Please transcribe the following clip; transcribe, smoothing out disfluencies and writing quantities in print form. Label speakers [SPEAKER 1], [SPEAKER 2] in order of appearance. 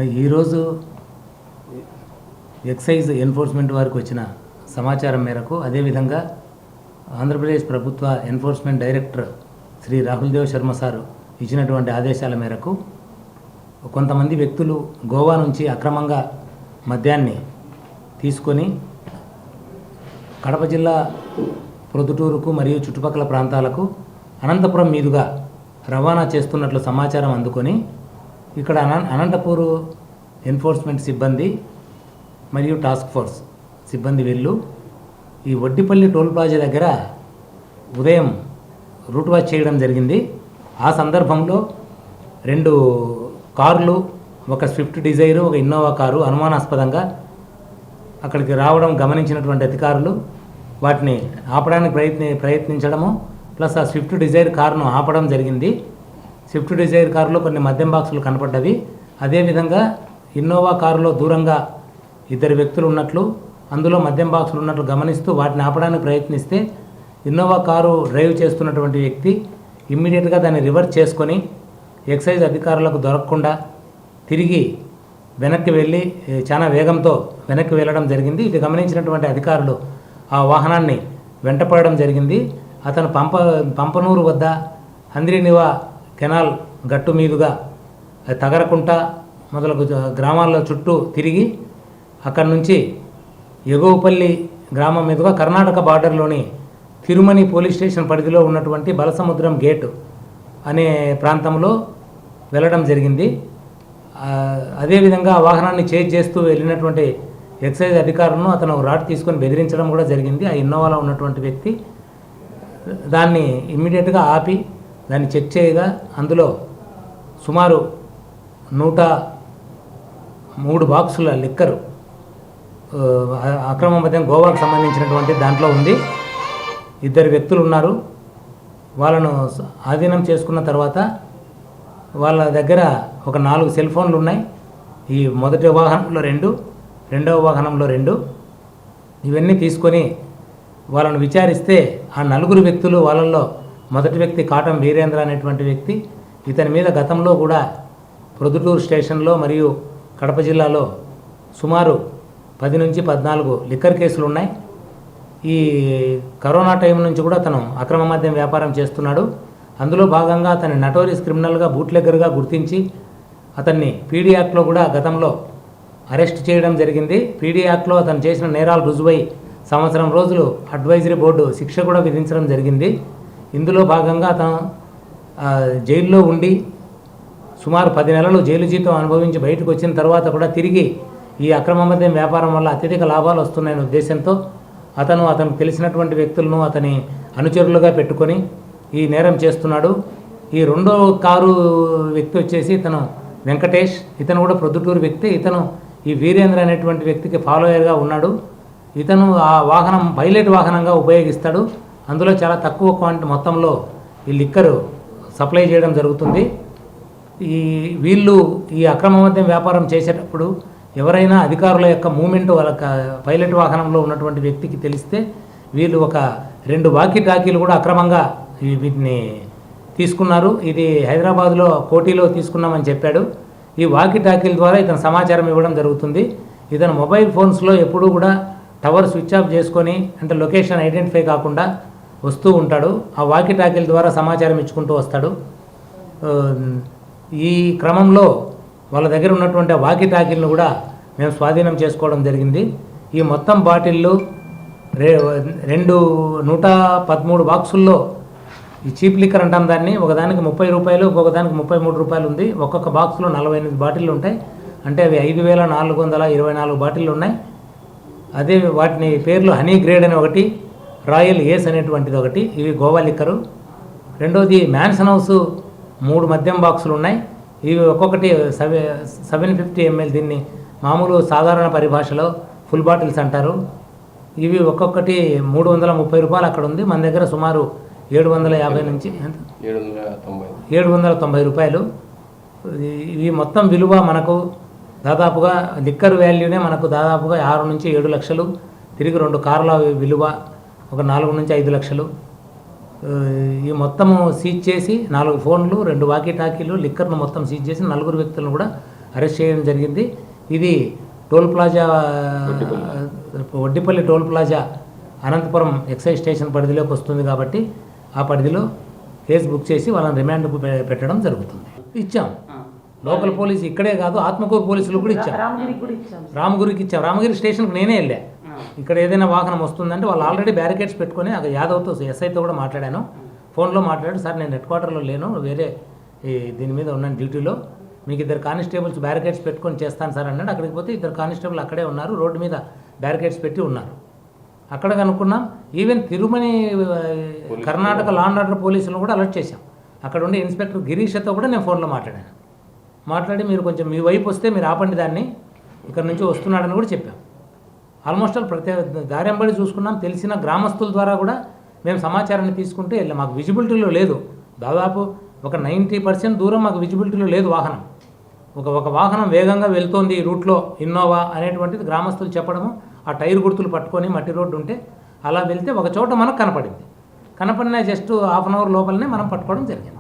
[SPEAKER 1] ఈరోజు excise enforcement వారికి వచ్చిన సమాచారం మేరకు, అదేవిధంగా ఆంధ్రప్రదేశ్ ప్రభుత్వ enforcement director Shri Rahul Dev Sharma sir ఇచ్చినటువంటి ఆదేశాల మేరకు కొంతమంది వ్యక్తులు గోవా నుంచి అక్రమంగా మద్యాన్ని తీసుకొని కడప జిల్లా ప్రొద్దుటూరుకు మరియు చుట్టుపక్కల ప్రాంతాలకు అనంతపురం మీదుగా రవాణా చేస్తున్నట్లు సమాచారం అందుకొని ఇక్కడ అనంతపూర్ ఎన్ఫోర్స్మెంట్ సిబ్బంది మరియు టాస్క్ ఫోర్స్ సిబ్బంది వీళ్ళు ఈ వడ్డిపల్లి టోల్ ప్లాజా దగ్గర ఉదయం రూట్ వాచ్ చేయడం జరిగింది. ఆ సందర్భంలో 2 కార్లు, ఒక స్విఫ్ట్ డిజైర్, ఒక ఇన్నోవా కారు అనుమానాస్పదంగా అక్కడికి రావడం గమనించినటువంటి అధికారులు వాటిని ఆపడానికి ప్రయత్నించడము, ప్లస్ ఆ స్విఫ్ట్ డిజైర్ కారును ఆపడం జరిగింది. స్విఫ్ట్ డిజైర్ కారులో కొన్ని మద్యం బాక్సులు కనపడ్డవి. అదేవిధంగా ఇన్నోవా కారులో దూరంగా 2 వ్యక్తులు ఉన్నట్లు, అందులో మద్యం బాక్సులు ఉన్నట్లు గమనిస్తూ వాటిని ఆపడానికి ప్రయత్నిస్తే ఇన్నోవా కారు డ్రైవ్ చేస్తున్నటువంటి వ్యక్తి ఇమ్మీడియట్గా దాన్ని రివర్స్ చేసుకొని ఎక్సైజ్ అధికారులకు దొరకకుండా తిరిగి వెనక్కి వెళ్ళి చాలా వేగంతో వెనక్కి వెళ్ళడం జరిగింది. ఇది గమనించినటువంటి అధికారులు ఆ వాహనాన్ని వెంటపడడం జరిగింది. అతను పంపనూరు వద్ద హంద్రీనివా కెనాల్ గట్టు మీదుగా తగరకుంట మొదలగు గ్రామాల్లో చుట్టూ తిరిగి అక్కడి నుంచి ఎగువపల్లి గ్రామం మీదుగా కర్ణాటక బార్డర్లోని తిరుమని పోలీస్ స్టేషన్ పరిధిలో ఉన్నటువంటి బలసముద్రం గేటు అనే ప్రాంతంలో వెళ్ళడం జరిగింది. అదేవిధంగా వాహనాన్ని చేజ్ చేస్తూ వెళ్ళినటువంటి ఎక్సైజ్ అధికారులను అతను రాడ్ తీసుకొని బెదిరించడం కూడా జరిగింది. ఆ ఇన్నోవాలో ఉన్నటువంటి వ్యక్తి దాన్ని ఇమ్మీడియట్గా ఆపి దాన్ని చెక్ చేయగా అందులో సుమారు 103 బాక్సుల లిక్కరు అక్రమ మద్యం గోవాకు సంబంధించినటువంటి దాంట్లో ఉంది. 2 వ్యక్తులు ఉన్నారు. వాళ్ళను ఆధీనం చేసుకున్న తర్వాత వాళ్ళ దగ్గర ఒక 4 సెల్ ఫోన్లు ఉన్నాయి. ఈ మొదటి వాహనంలో 2, రెండవ వాహనంలో 2. ఇవన్నీ తీసుకొని వాళ్ళను విచారిస్తే ఆ 4 వ్యక్తులు, వాళ్ళల్లో మొదటి వ్యక్తి కాటం వీరేంద్ర అనేటువంటి వ్యక్తి, ఇతని మీద గతంలో కూడా ప్రొద్దుటూరు స్టేషన్లో మరియు కడప జిల్లాలో సుమారు 10 నుంచి 14 లిక్కర్ కేసులు ఉన్నాయి. ఈ కరోనా టైం నుంచి కూడా అతను అక్రమ మద్యం వ్యాపారం చేస్తున్నాడు. అందులో భాగంగా అతన్ని నటోరియస్ క్రిమినల్గా, బూట్లెగ్గర్గా గుర్తించి అతన్ని పీడీ యాక్ట్లో కూడా గతంలో అరెస్ట్ చేయడం జరిగింది. పీడీ యాక్ట్లో అతను చేసిన నేరాలు రుజువై 1 సంవత్సరం రోజులు అడ్వైజరీ బోర్డు శిక్ష కూడా విధించడం జరిగింది. ఇందులో భాగంగా అతను జైల్లో ఉండి సుమారు 10 నెలలు జైలు జీతం అనుభవించి బయటకు వచ్చిన తర్వాత కూడా తిరిగి ఈ అక్రమ మద్యం వ్యాపారం వల్ల అత్యధిక లాభాలు వస్తున్నాయనే ఉద్దేశంతో అతనికి తెలిసినటువంటి వ్యక్తులను అతని అనుచరులుగా పెట్టుకొని ఈ నేరం చేస్తున్నాడు. ఈ 2వ కారు వ్యక్తి వచ్చేసి ఇతను వెంకటేష్, ఇతను కూడా ప్రొద్దుటూరు వ్యక్తి. ఇతను ఈ వీరేంద్ర అనేటువంటి వ్యక్తికి ఫాలోయర్గా ఉన్నాడు. ఇతను ఆ వాహనం పైలట్ వాహనంగా ఉపయోగిస్తాడు. అందులో చాలా తక్కువ క్వాంటిటీ మొత్తంలో ఈ లిక్కరు సప్లై చేయడం జరుగుతుంది. వీళ్ళు ఈ అక్రమ మద్యం వ్యాపారం చేసేటప్పుడు ఎవరైనా అధికారుల యొక్క మూమెంట్ వాళ్ళ పైలట్ వాహనంలో ఉన్నటువంటి వ్యక్తికి తెలిస్తే వీళ్ళు ఒక 2 వాకీ టాకీలు కూడా అక్రమంగా వీటిని తీసుకున్నారు. ఇది హైదరాబాద్లో కోటిలో తీసుకున్నామని చెప్పాడు. ఈ వాకీ టాకీల ద్వారా ఇతను సమాచారం ఇవ్వడం జరుగుతుంది. ఇతను మొబైల్ ఫోన్స్లో ఎప్పుడూ కూడా టవర్ స్విచ్ ఆఫ్ చేసుకొని, అంటే లొకేషన్ ఐడెంటిఫై కాకుండా వస్తూ ఉంటాడు. ఆ వాకీ టాకీల ద్వారా సమాచారం ఇచ్చుకుంటూ వస్తాడు. ఈ క్రమంలో వాళ్ళ దగ్గర ఉన్నటువంటి వాకీ టాకీలను కూడా మేము స్వాధీనం చేసుకోవడం జరిగింది. ఈ మొత్తం బాటిళ్ళు 113 బాక్సుల్లో ఈ చీప్ లిక్కర్ అంటాం దాన్ని, ఒకదానికి 30 రూపాయలు, ఇంకొకదానికి 33 రూపాయలు ఉంది. ఒక్కొక్క బాక్స్లో 48 బాటిళ్ళు ఉంటాయి. అంటే అవి 5424 బాటిళ్ళు ఉన్నాయి. అదే వాటిని పేర్లు హనీ గ్రేడ్ అని ఒకటి, రాయల్ ఏస్ అనేటువంటిది ఒకటి, ఇవి గోవా లిక్కరు. రెండోది మ్యాన్సన్ హౌస్ 3 మద్యం బాక్సులు ఉన్నాయి. ఇవి ఒక్కొక్కటి 750 ml, దీన్ని మామూలు సాధారణ పరిభాషలో ఫుల్ బాటిల్స్ అంటారు. ఇవి ఒక్కొక్కటి 330 రూపాయలు అక్కడ ఉంది. మన దగ్గర సుమారు 750 నుంచి 790 రూపాయలు. ఇవి మొత్తం విలువ మనకు దాదాపుగా లిక్కర్ వాల్యూనే మనకు దాదాపుగా 6 నుంచి 7 లక్షలు. తిరిగి 2 కార్ల విలువ ఒక 4 నుంచి 5 లక్షలు. ఈ మొత్తము సీజ్ చేసి 4 ఫోన్లు, 2 వాకీ టాకీలు, లిక్కర్ను మొత్తం సీజ్ చేసి 4 వ్యక్తులను కూడా అరెస్ట్ చేయడం జరిగింది. ఇది toll plaza Vaddipalli toll plaza Anantapuram excise station పరిధిలోకి వస్తుంది కాబట్టి ఆ పరిధిలో కేసు బుక్ చేసి వాళ్ళని రిమాండ్ పెట్టడం జరుగుతుంది. ఇచ్చాం. లోకల్ పోలీసు ఇక్కడే కాదు, ఆత్మకూరు పోలీసులు కూడా ఇచ్చాం. రామగిరికి ఇచ్చాం. రామగిరి స్టేషన్కి నేనే వెళ్ళా. ఇక్కడ ఏదైనా వాహనం వస్తుందంటే వాళ్ళు ఆల్రెడీ బ్యారికేడ్స్ పెట్టుకొని అక్కడ యాదవ్తో ఎస్ఐతో కూడా మాట్లాడాను. ఫోన్లో మాట్లాడి, సార్ నేను హెడ్ క్వార్టర్లో లేను, వేరే దీని మీద ఉన్నాను డ్యూటీలో, మీకు 2 కానిస్టేబుల్స్ బ్యారికేడ్స్ పెట్టుకొని చేస్తాను సార్ అన్నాడు. అక్కడికి పోతే 2 కానిస్టేబుల్ అక్కడే ఉన్నారు, రోడ్డు మీద బ్యారికేడ్స్ పెట్టి ఉన్నారు. అక్కడ కనుక్కున్నాం. ఈవెన్ తిరుమని కర్ణాటక లా అండ్ ఆర్డర్ పోలీసులను కూడా అలర్ట్ చేశాం. అక్కడ ఉండే ఇన్స్పెక్టర్ గిరీష్తో కూడా నేను ఫోన్లో మాట్లాడి మీరు కొంచెం మీ వైపు వస్తే మీరు ఆపండి దాన్ని, ఇక్కడ నుంచి వస్తున్నాడని కూడా చెప్పాం. ఆల్మోస్ట్ ఆల్ దారెంబడి చూసుకున్నాం. తెలిసిన గ్రామస్తుల ద్వారా కూడా మేము సమాచారాన్ని తీసుకుంటే మాకు విజిబిలిటీలో లేదు. దాదాపు ఒక 90% దూరం మాకు విజిబిలిటీలో లేదు వాహనం. ఒక వాహనం వేగంగా వెళ్తోంది ఈ రూట్లో, ఇన్నోవా అనేటువంటిది గ్రామస్తులు చెప్పడము, ఆ టైర్ గుర్తులు పట్టుకొని మట్టి రోడ్డు ఉంటే అలా వెళ్తే ఒక చోట మనకు కనపడింది. కనపడిన జస్ట్ హాఫ్ అన్ అవర్ లోపలనే మనం పట్టుకోవడం జరిగింది.